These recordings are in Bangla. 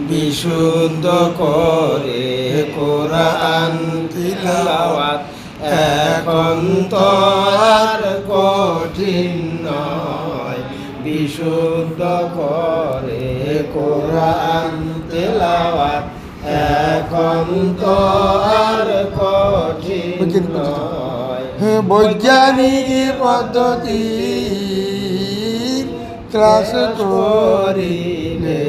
বিশুদ্ধ করে কোরআন তিলাওয়াত এখন তো আর কঠিন নয়। বিশুদ্ধ করে কোরআন তিলাওয়াত এখন তো আর কঠিন নয়। বৈজ্ঞানিক পদ্ধতি ক্লাস করিলে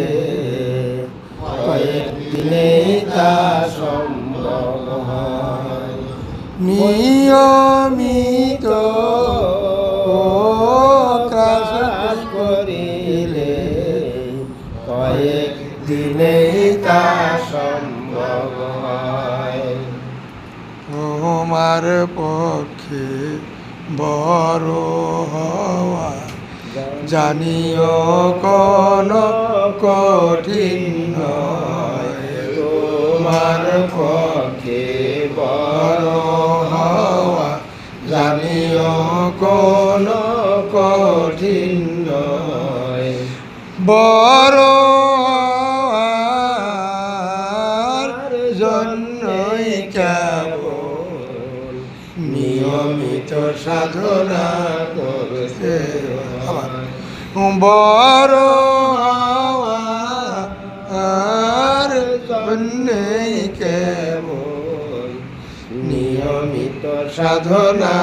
কয়েকদিনেই তা সম্ভব হয়। নিয়মিত ক্লাস করিলে কয়েকদিনেই তা সম্ভব হয়। তোমার পক্ষে বড় হওয়া জানিও কোন কঠিন নয়। তোমার পক্ষে বড় হওয়া জানিও কোন কঠিন নয়। বড় হওয়ার জন্যই কেবল নিয়মিত সাধনা করতে হয়। বড় হওয়ার জন্যই কেবল নিয়মিত সাধনা